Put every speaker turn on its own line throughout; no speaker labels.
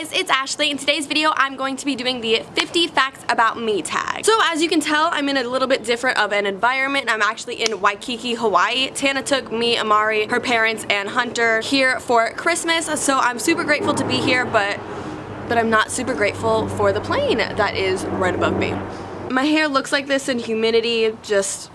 guys, it's Ashley. In today's video, I'm going to be doing the 50 facts about me tag. So as you can tell, I'm in a little bit different of an environment. I'm actually in Waikiki, Hawaii. Tana took me, Amari, her parents, and Hunter here for Christmas. So I'm super grateful to be here, but I'm not super grateful for the plane that is right above me. My hair looks like this in humidity,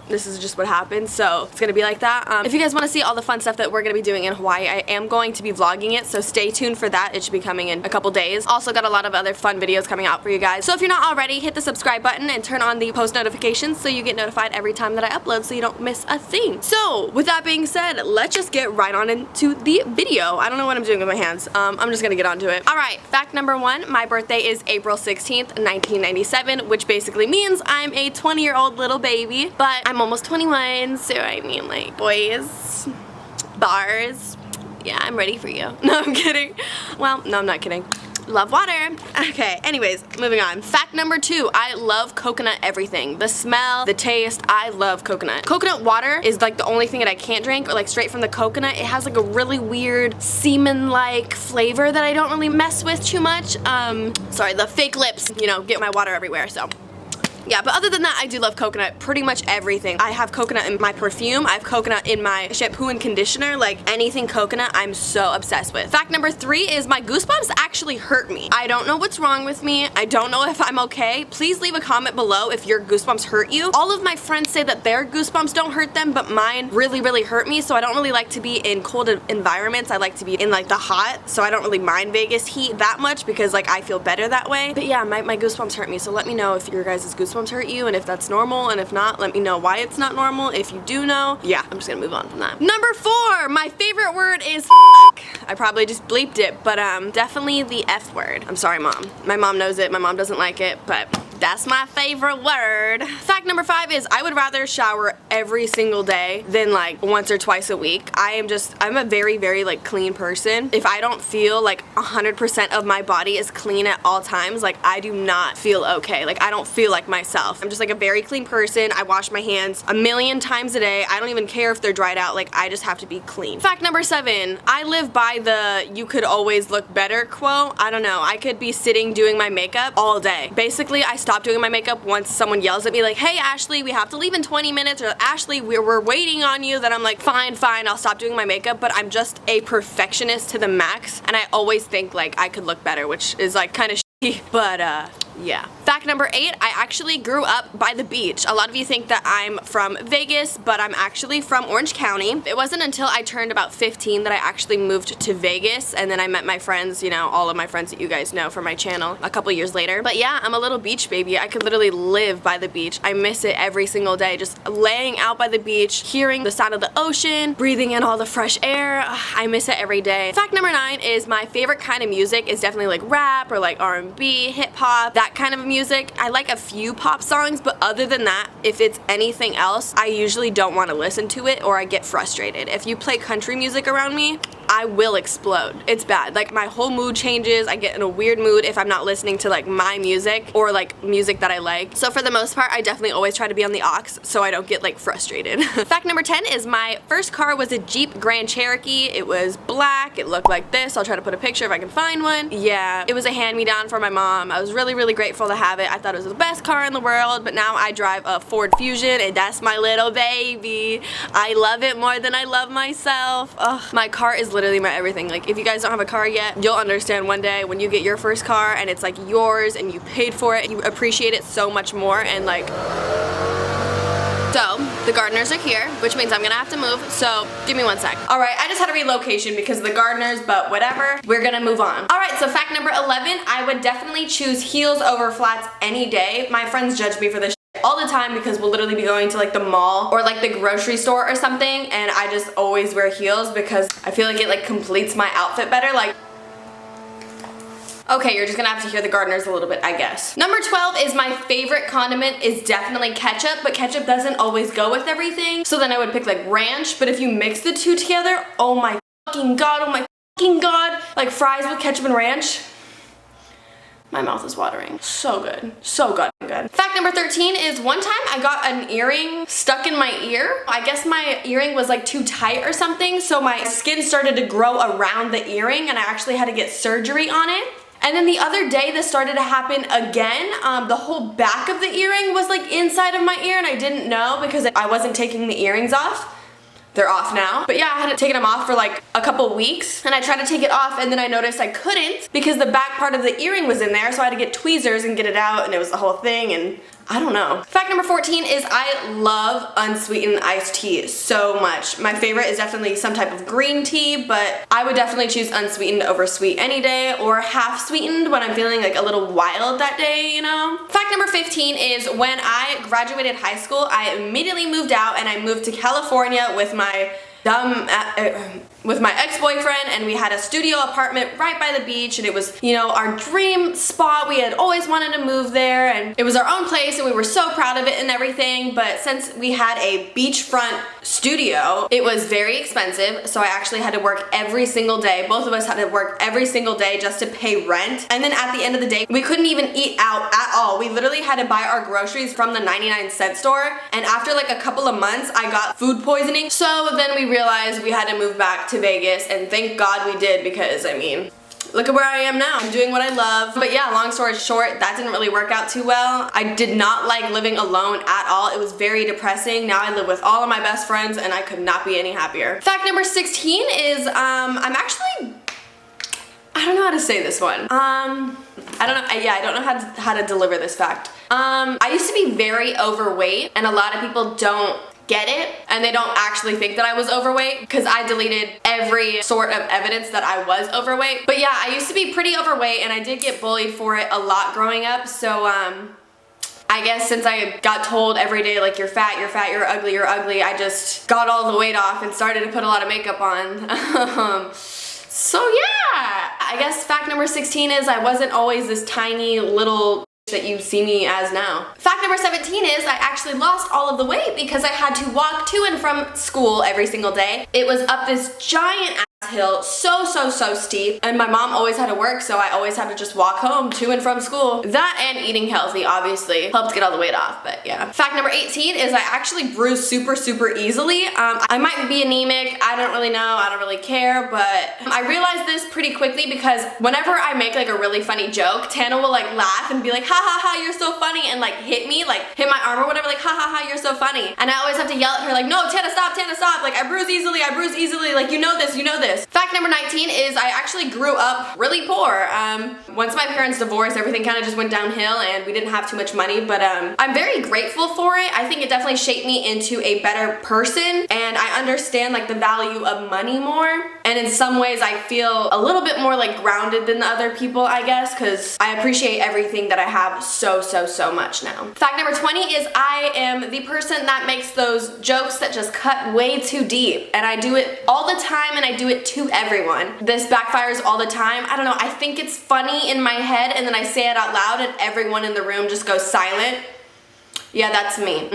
this is just what happens, so it's gonna be like that. If you guys want to see all the fun stuff that we're gonna be doing in Hawaii, I am going to be vlogging it, so stay tuned for that. It should be coming in a couple days. Also got a lot of other fun videos coming out for you guys. So if you're not already, hit the subscribe button and turn on the post notifications so you get notified every time that I upload so you don't miss a thing. So with that being said, let's just get right on into the video. I don't know what I'm doing with my hands. I'm just gonna get onto it. Alright, fact number 1, my birthday is April 16th, 1997, which basically means I'm a 20-year-old little baby, but I'm almost 21, so I mean, like, boys, bars, yeah, I'm ready for you. No, I'm kidding. Well, no, I'm not kidding. Love water. Okay, anyways, moving on. Fact number 2, I love coconut everything. The smell, the taste, I love coconut. Coconut water is like the only thing that I can't drink, or like straight from the coconut. It has like a really weird semen-like flavor that I don't really mess with too much. Sorry, the fake lips, you know, get my water everywhere, so. Yeah, but other than that, I do love coconut. Pretty much everything. I have coconut in my perfume. I have coconut in my shampoo and conditioner. Like, anything coconut, I'm so obsessed with. Fact number 3 is my goosebumps actually hurt me. I don't know what's wrong with me. I don't know if I'm okay. Please leave a comment below if your goosebumps hurt you. All of my friends say that their goosebumps don't hurt them, but mine really, really hurt me, so I don't really like to be in cold environments. I like to be in, like, the hot, so I don't really mind Vegas heat that much because, like, I feel better that way. But yeah, my goosebumps hurt me, so let me know if your guys' goosebumps hurt you, and if that's normal, and if not, let me know why it's not normal. If you do know, yeah, I'm just gonna move on from that. Number 4, my favorite word is f**k. I probably just bleeped it, but definitely the F word. I'm sorry, Mom. My mom knows it, my mom doesn't like it, but that's my favorite word. Fact number 5 is I would rather shower every single day than like once or twice a week. I'm a very, very like clean person. If I don't feel like 100% of my body is clean at all times, like I do not feel okay. Like I don't feel like myself. I'm just like a very clean person. I wash my hands a million times a day. I don't even care if they're dried out. Like I just have to be clean. Fact number 7, I live by the you could always look better quote. I don't know. I could be sitting doing my makeup all day. Basically, I stop doing my makeup once someone yells at me like, hey Ashley, we have to leave in 20 minutes, or Ashley, we're waiting on you. Then I'm like, fine, I'll stop doing my makeup. But I'm just a perfectionist to the max, and I always think like I could look better, which is like kind of shitty, but yeah. Fact number 8, I actually grew up by the beach. A lot of you think that I'm from Vegas, but I'm actually from Orange County. It wasn't until I turned about 15 that I actually moved to Vegas, and then I met my friends, you know, all of my friends that you guys know from my channel a couple years later. But yeah, I'm a little beach baby. I could literally live by the beach. I miss it every single day, just laying out by the beach, hearing the sound of the ocean, breathing in all the fresh air. I miss it every day. Fact number 9 is my favorite kind of music is definitely like rap or like R&B, hip hop, that kind of music. I like a few pop songs, but other than that, if it's anything else, I usually don't want to listen to it or I get frustrated. If you play country music around me, I will explode. It's bad. Like my whole mood changes. I get in a weird mood if I'm not listening to like my music or like music that I like. So for the most part, I definitely always try to be on the aux so I don't get like frustrated. Fact number 10 is my first car was a Jeep Grand Cherokee. It was black. It looked like this. I'll try to put a picture if I can find one. Yeah, it was a hand-me-down for my mom. I was really, really grateful to have it. I thought it was the best car in the world, but now I drive a Ford Fusion and that's my little baby. I love it more than I love myself. Ugh, my car is literally my everything. Like if you guys don't have a car yet, you'll understand one day when you get your first car and it's like yours and you paid for it, you appreciate it so much more. And like, so the gardeners are here, which means I'm gonna have to move, so give me one sec. Alright, I just had a relocation because of the gardeners, but whatever, we're gonna move on. Alright, so fact number 11, I would definitely choose heels over flats any day. My friends judge me for this all the time because we'll literally be going to like the mall or like the grocery store or something, and I just always wear heels because I feel like it like completes my outfit better. Like, okay, you're just gonna have to hear the gardeners a little bit, I guess. Number 12 is my favorite condiment is definitely ketchup, but ketchup doesn't always go with everything. So then I would pick like ranch, but if you mix the two together, oh my fucking god, oh my fucking god. Like fries with ketchup and ranch. My mouth is watering. So good. So goddamn good. Fact number 13 is one time I got an earring stuck in my ear. I guess my earring was like too tight or something, so my skin started to grow around the earring and I actually had to get surgery on it. And then the other day this started to happen again. The whole back of the earring was like inside of my ear and I didn't know because I wasn't taking the earrings off. They're off now. But yeah, I hadn't taken them off for like a couple weeks and I tried to take it off and then I noticed I couldn't because the back part of the earring was in there, so I had to get tweezers and get it out and it was the whole thing, and I don't know. Fact number 14 is I love unsweetened iced tea so much. My favorite is definitely some type of green tea, but I would definitely choose unsweetened over sweet any day, or half sweetened when I'm feeling like a little wild that day, you know? Fact number 15 is when I graduated high school, I immediately moved out and I moved to California with my ex-boyfriend, and we had a studio apartment right by the beach, and it was, you know, our dream spot. We had always wanted to move there and it was our own place and we were so proud of it and everything, but since we had a beachfront studio, it was very expensive, so I actually had to work every single day. Both of us had to work every single day just to pay rent, and then at the end of the day we couldn't even eat out at all. We literally had to buy our groceries from the 99-cent store, and after like a couple of months I got food poisoning, so then we realized we had to move back to Vegas, and thank God we did, because I mean, look at where I am now. I'm doing what I love. But yeah, long story short, that didn't really work out too well. I did not like living alone at all. It was very depressing. Now I live with all of my best friends and I could not be any happier. Fact number 16 is I'm actually, I don't know how to say this one. I don't know how to deliver this fact. I used to be very overweight, and a lot of people don't get it and they don't actually think that I was overweight because I deleted every sort of evidence that I was overweight. But yeah, I used to be pretty overweight and I did get bullied for it a lot growing up, so I guess since I got told every day like you're fat, you're fat, you're ugly, I just got all the weight off and started to put a lot of makeup on. So yeah, I guess fact number 16 is I wasn't always this tiny little that you see me as now. Fact number 17 is I actually lost all of the weight because I had to walk to and from school every single day. It was up this giant hill, so steep, and my mom always had to work, so I always had to just walk home to and from school. That and eating healthy obviously helped get all the weight off, but yeah. Fact number 18 is I actually bruise super easily. I might be anemic, I don't really know, I don't really care, but I realized this pretty quickly because whenever I make like a really funny joke, Tana will like laugh and be like, ha ha ha, you're so funny, and like hit me, like hit my arm or whatever, like ha ha ha, you're so funny. And I always have to yell at her like, no, Tana, stop, like I bruise easily, like you know this. Fact number 19 is I actually grew up really poor. Once my parents divorced, everything kind of just went downhill and we didn't have too much money, but I'm very grateful for it. I think it definitely shaped me into a better person, and I understand like the value of money more, and in some ways I feel a little bit more like grounded than the other people, I guess, because I appreciate everything that I have so much now. Fact number 20 is I am the person that makes those jokes that just cut way too deep, and I do it all the time and I do it to everyone. This backfires all the time. I don't know, I think it's funny in my head and then I say it out loud and everyone in the room just goes silent. Yeah, that's me.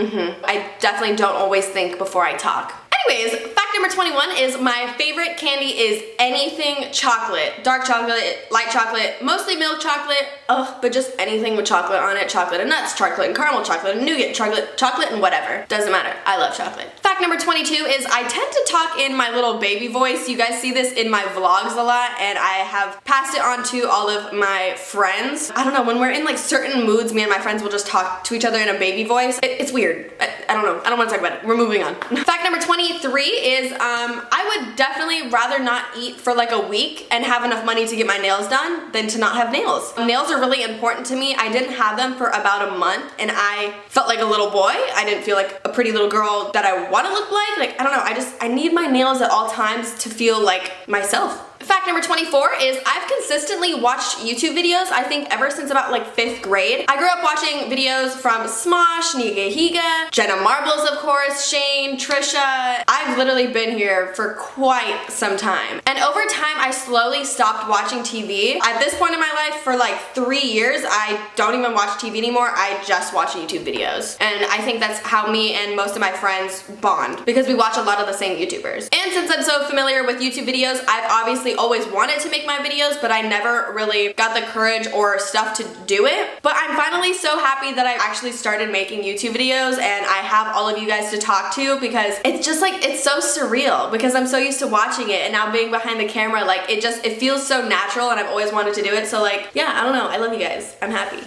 I definitely don't always think before I talk. Anyways, fact number 21 is my favorite candy is anything chocolate. Dark chocolate, light chocolate, mostly milk chocolate, but just anything with chocolate on it. Chocolate and nuts, chocolate and caramel, chocolate and nougat, chocolate and whatever. Doesn't matter. I love chocolate. Fact number 22 is I tend to talk in my little baby voice. You guys see this in my vlogs a lot, and I have passed it on to all of my friends. I don't know, when we're in like certain moods, me and my friends will just talk to each other in a baby voice. It's weird. I don't know. I don't want to talk about it. We're moving on. Fact number 23 is I would definitely rather not eat for like a week and have enough money to get my nails done than to not have nails. Nails are really important to me. I didn't have them for about a month and I felt like a little boy. I didn't feel like a pretty little girl that I want to look like. Like, I don't know, I need my nails at all times to feel like myself. Fact number 24 is I've consistently watched YouTube videos, I think ever since about like 5th grade. I grew up watching videos from Smosh, WHYKEKEWHY, Jenna Marbles of course, Shane, Trisha. I've literally been here for quite some time. And over time I slowly stopped watching TV. At this point in my life for like 3 years I don't even watch TV anymore, I just watch YouTube videos. And I think that's how me and most of my friends bond, because we watch a lot of the same YouTubers. And since I'm so familiar with YouTube videos, I've obviously obviously always wanted to make my videos, but I never really got the courage or stuff to do it. But I'm finally so happy that I actually started making YouTube videos and I have all of you guys to talk to, because it's just like, it's so surreal because I'm so used to watching it, and now being behind the camera, like it feels so natural, and I've always wanted to do it. So like, yeah, I don't know. I love you guys. I'm happy.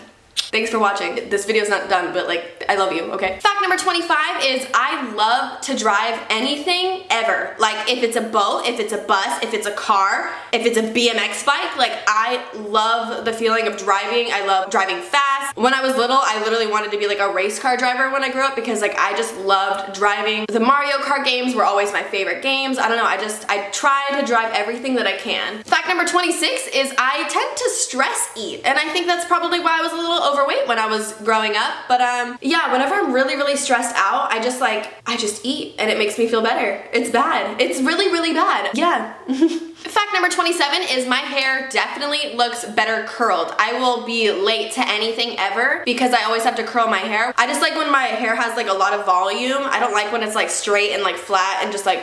Thanks for watching. This video's not done, but like, I love you, okay? Fact number 25 is I love to drive anything ever. Like if it's a boat, if it's a bus, if it's a car, if it's a BMX bike, like I love the feeling of driving. I love driving fast. When I was little, I literally wanted to be like a race car driver when I grew up, because like I just loved driving. The Mario Kart games were always my favorite games. I don't know, I try to drive everything that I can. Fact number 26 is I tend to stress eat, and I think that's probably why I was a little overweight when I was growing up. But yeah, whenever I'm really stressed out, I just eat, and it makes me feel better. It's bad. It's really bad. Yeah. Fact number 27 is my hair definitely looks better curled. I will be late to anything ever because I always have to curl my hair. I just like when my hair has like a lot of volume. I don't like when it's like straight and like flat and just like,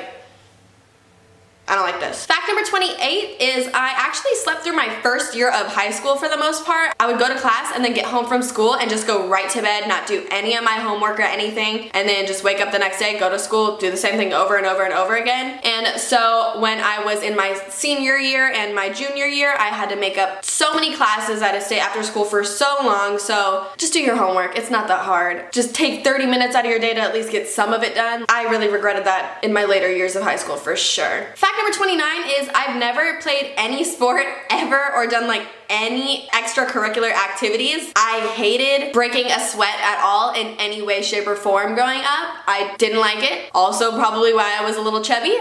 I don't like this. Fact number 28 is I actually slept through my first year of high school for the most part. I would go to class and then get home from school and just go right to bed, not do any of my homework or anything, and then just wake up the next day, go to school, do the same thing over and over and over again. And so when I was in my senior year and my junior year, I had to make up so many classes. I had to stay after school for so long. So just do your homework. It's not that hard. Just take 30 minutes out of your day to at least get some of it done. I really regretted that in my later years of high school for sure. Fact number 29 is I've never played any sport ever or done like any extracurricular activities. I hated breaking a sweat at all in any way, shape, or form growing up. I didn't like it. Also probably why I was a little chubby.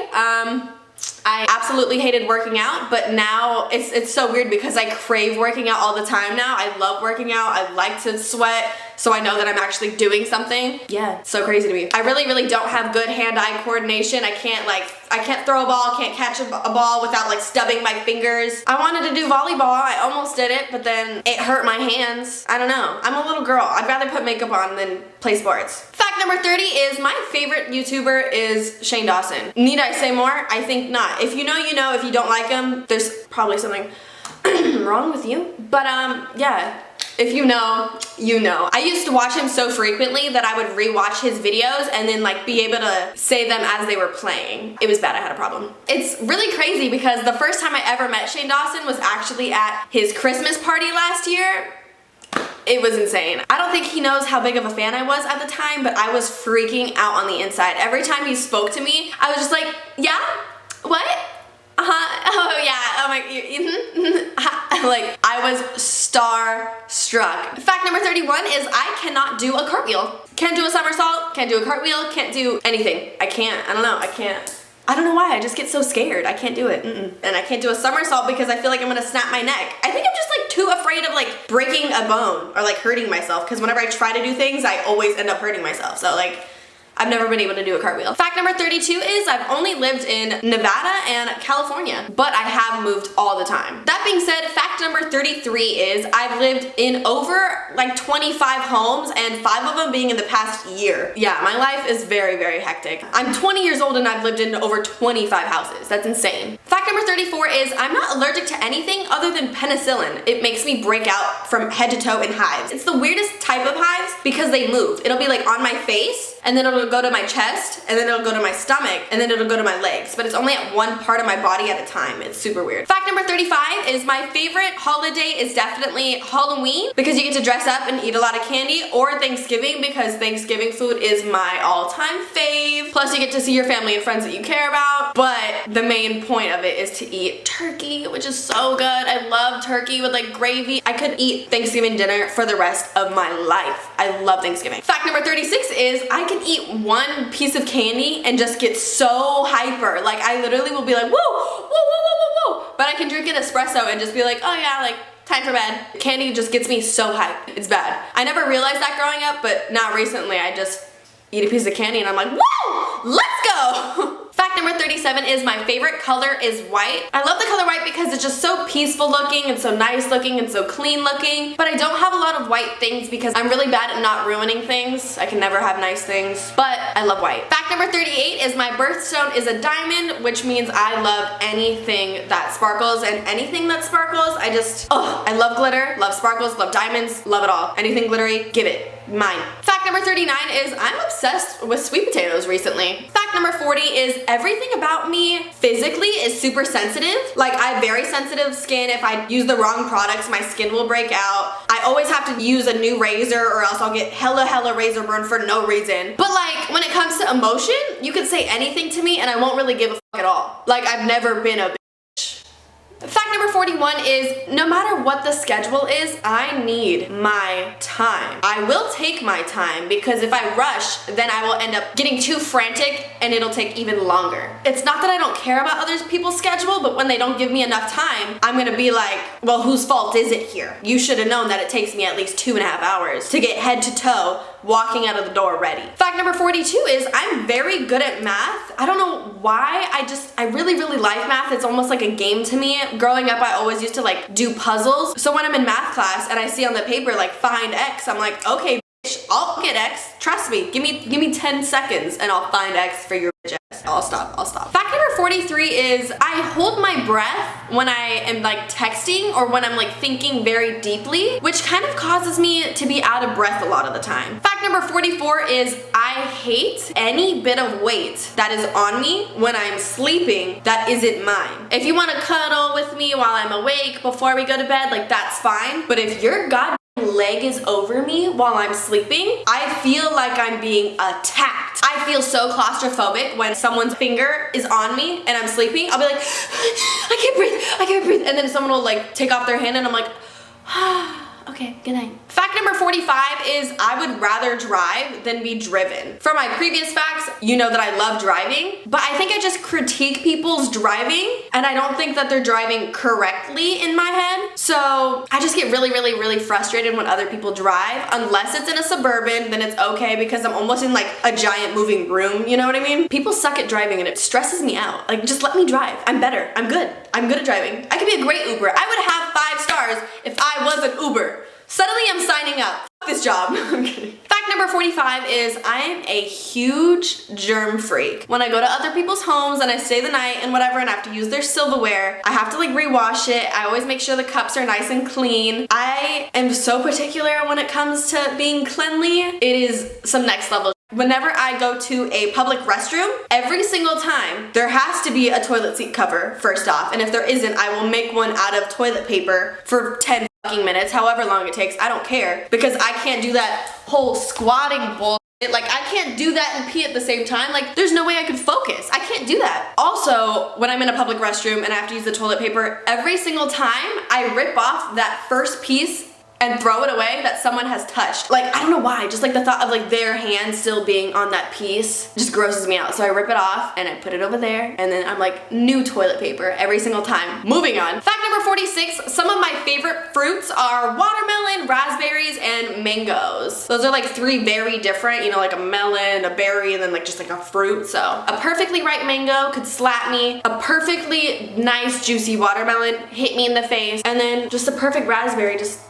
I absolutely hated working out, but now it's so weird because I crave working out all the time now. I love working out. I like to sweat, so I know that I'm actually doing something. Yeah, it's so crazy to me. I really don't have good hand-eye coordination. I can't throw a ball, can't catch a ball without like stubbing my fingers. I wanted to do volleyball. I almost did it, but then it hurt my hands. I don't know. I'm a little girl. I'd rather put makeup on than play sports. Fact number 30 is my favorite YouTuber is Shane Dawson. Need I say more? I think not. If you know, you know. If you don't like him, there's probably something wrong with you. But yeah. If you know, you know. I used to watch him so frequently that I would rewatch his videos and then like be able to say them as they were playing. It was bad, I had a problem. It's really crazy because the first time I ever met Shane Dawson was actually at his Christmas party last year. It was insane. I don't think he knows how big of a fan I was at the time, but I was freaking out on the inside. Every time he spoke to me, I was just like, yeah? What? Oh yeah, oh my, like I was starstruck. Fact number 31 is I cannot do a cartwheel. Can't do a somersault, can't do a cartwheel, can't do anything. I can't, I don't know, I can't. I don't know why, I just get so scared. I can't do it, And I can't do a somersault because I feel like I'm gonna snap my neck. I think I'm just like too afraid of like breaking a bone or like hurting myself, because whenever I try to do things, I always end up hurting myself. So like, I've never been able to do a cartwheel. Fact number 32 is I've only lived in Nevada and California, but I have moved all the time. That being said, fact number 33 is I've lived in over like 25 homes, and 5 of them being in the past year. Yeah, my life is very hectic. I'm 20 years old and I've lived in over 25 houses. That's insane. Fact number 34 is I'm not allergic to anything other than penicillin. It makes me break out from head to toe in hives. It's the weirdest type of hives because they move. It'll be like on my face, and then it'll go to my chest, and then it'll go to my stomach, and then it'll go to my legs, but it's only at one part of my body at a time. It's super weird. Fact number 35 is my favorite holiday is definitely Halloween, because you get to dress up and eat a lot of candy, or Thanksgiving, because Thanksgiving food is my all-time fave. Plus you get to see your family and friends that you care about, but the main point of it is to eat turkey, which is so good. I love turkey with like gravy. I could eat Thanksgiving dinner for the rest of my life. I love Thanksgiving. Fact number 36 is I can eat one piece of candy and just get so hyper. Like I literally will be like, whoa, whoa, whoa, whoa, whoa, whoa. But I can drink an espresso and just be like, oh yeah, like time for bed. Candy just gets me so hyped. It's bad. I never realized that growing up, but now recently I just eat a piece of candy and I'm like, whoa, let's go. Fact number 37 is my favorite color is white. I love the color white because it's just so peaceful looking and so nice looking and so clean looking, but I don't have a lot of white things because I'm really bad at not ruining things. I can never have nice things, but I love white. Fact number 38 is my birthstone is a diamond, which means I love anything that sparkles, and anything that sparkles, I love glitter, love sparkles, love diamonds, love it all. Anything glittery, give it. Mine. Fact number 39 is I'm obsessed with sweet potatoes recently. Fact number 40 is everything about me physically is super sensitive. Like, I have very sensitive skin. If I use the wrong products, my skin will break out. I always have to use a new razor or else I'll get hella razor burn for no reason. But like, when it comes to emotion, you can say anything to me and I won't really give a fuck at all. Like, I've never been a Fact number 41 is no matter what the schedule is, I need my time. I will take my time because if I rush, then I will end up getting too frantic and it'll take even longer. It's not that I don't care about other people's schedule, but when they don't give me enough time, I'm gonna be like, well, whose fault is it here? You should have known that it takes me at least 2.5 hours to get head to toe walking out of the door ready. Fact number 42 is I'm very good at math. I don't know why, I really like math. It's almost like a game to me. Growing up, I always used to like do puzzles. So when I'm in math class and I see on the paper like find X, I'm like, okay, bitch, I'll get X. Trust me, give me 10 seconds and I'll find X for your bitch ass. I'll stop. Fact number 43 is I hold my breath when I am like texting or when I'm like thinking very deeply, which kind of causes me to be out of breath a lot of the time. Fact number 44 is I hate any bit of weight that is on me when I'm sleeping that isn't mine. If you want to cuddle with me while I'm awake before we go to bed, like that's fine. But if your goddamn leg is over me while I'm sleeping, I feel like I'm being attacked. I feel so claustrophobic when someone's finger is on me and I'm sleeping. I'll be like, I can't breathe. And then someone will like take off their hand and I'm like, okay, good night. Fact number 45 is I would rather drive than be driven. For my previous facts, you know that I love driving, but I think I just critique people's driving and I don't think that they're driving correctly in my head. So I just get really frustrated when other people drive. Unless it's in a Suburban, then it's okay because I'm almost in like a giant moving room, you know what I mean? People suck at driving and it stresses me out. Like, just let me drive. I'm better. I'm good at driving. I could be a great Uber. I would have 5 stars if I was an Uber. Suddenly I'm signing up. F this job. I'm kidding. Fact number 45 is I am a huge germ freak. When I go to other people's homes and I stay the night and whatever and I have to use their silverware, I have to like rewash it. I always make sure the cups are nice and clean. I am so particular when it comes to being cleanly. It is some next level. Whenever I go to a public restroom, every single time, there has to be a toilet seat cover, first off. And if there isn't, I will make one out of toilet paper for 10 fucking minutes, however long it takes. I don't care, because I can't do that whole squatting bullshit. Like, I can't do that and pee at the same time. Like, there's no way I could focus. I can't do that. Also, when I'm in a public restroom and I have to use the toilet paper, every single time I rip off that first piece and throw it away that someone has touched. Like, I don't know why, just like the thought of like their hand still being on that piece just grosses me out. So I rip it off and I put it over there and then I'm like, new toilet paper every single time. Moving on. Fact number 46, some of my favorite fruits are watermelon, raspberries, and mangoes. Those are like 3 very different, you know, like a melon, a berry, and then like just like a fruit. So a perfectly ripe mango could slap me. A perfectly nice juicy watermelon hit me in the face. And then just a perfect raspberry just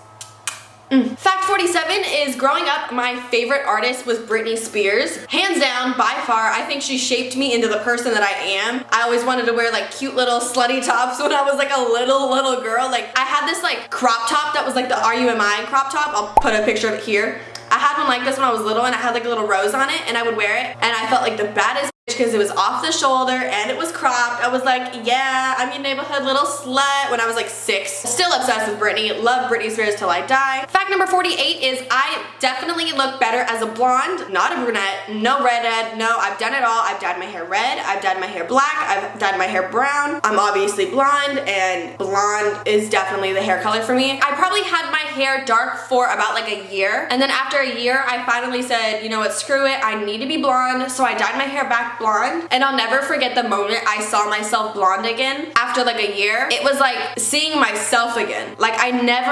Fact 47 is growing up, my favorite artist was Britney Spears. Hands down, by far, I think she shaped me into the person that I am. I always wanted to wear like cute little slutty tops when I was like a little girl. Like, I had this like crop top that was like the RUMI crop top. I'll put a picture of it here. I had one like this when I was little and I had like a little rose on it and I would wear it and I felt like the baddest because it was off the shoulder and it was cropped. I was like, yeah, I'm your neighborhood little slut when I was like 6. Still obsessed with Britney. Love Britney Spears till I die. Fact number 48 is I definitely look better as a blonde, not a brunette, no redhead, no, I've done it all. I've dyed my hair red, I've dyed my hair black, I've dyed my hair brown. I'm obviously blonde and blonde is definitely the hair color for me. I probably had my hair dark for about like a year and then after a year I finally said, you know what, screw it, I need to be blonde. So I dyed my hair back blonde and I'll never forget the moment I saw myself blonde again after like a year. It was like seeing myself again. Like I never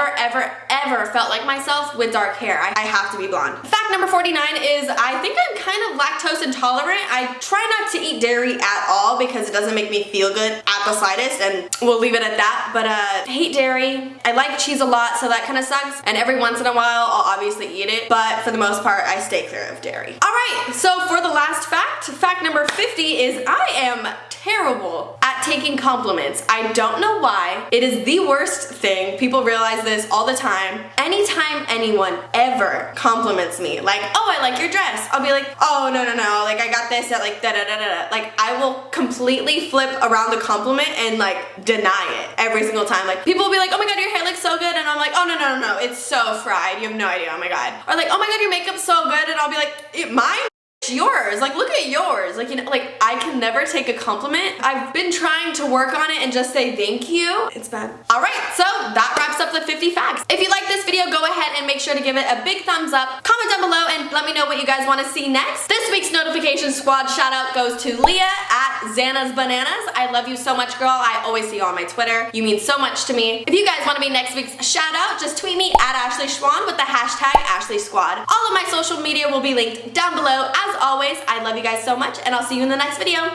ever felt like myself with dark hair. I have to be blonde. Fact number 49 is I think I'm kind of lactose intolerant. I try not to eat dairy at all because it doesn't make me feel good at the slightest, and we'll leave it at that. But I hate dairy. I like cheese a lot, so that kind of sucks. And every once in a while, I'll obviously eat it, but for the most part, I stay clear of dairy. All right, so for the last fact number 50 is I am terrible at taking compliments. I don't know why. It is the worst thing. People realize this all the time. Anytime anyone ever compliments me, like, oh, I like your dress, I'll be like, oh, no, like I got this at like da-da-da-da-da. Like I will completely flip around the compliment and like deny it every single time. Like people will be like, oh my god, your hair looks so good, and I'm like, oh no, it's so fried, you have no idea, oh my god. Or like, oh my god, your makeup's so good, and I'll be like, mine? Yours, like look at yours, like, you know, like I can never take a compliment. I've been trying to work on it and just say thank you. It's bad. All right, so that wraps up the 50 facts. If you like this video, go ahead and make sure to give it a big thumbs up. Comment down below and let me know what you guys want to see next. This week's notification squad shout out goes to Leah at Xana's Bananas. I love you so much, girl. I always see you on my Twitter. You mean so much to me. If you guys want to be next week's shout out, just tweet me at Ashley Schwan with the hashtag Ashley Squad. All of my social media will be linked down below. As always, I love you guys so much, and I'll see you in the next video.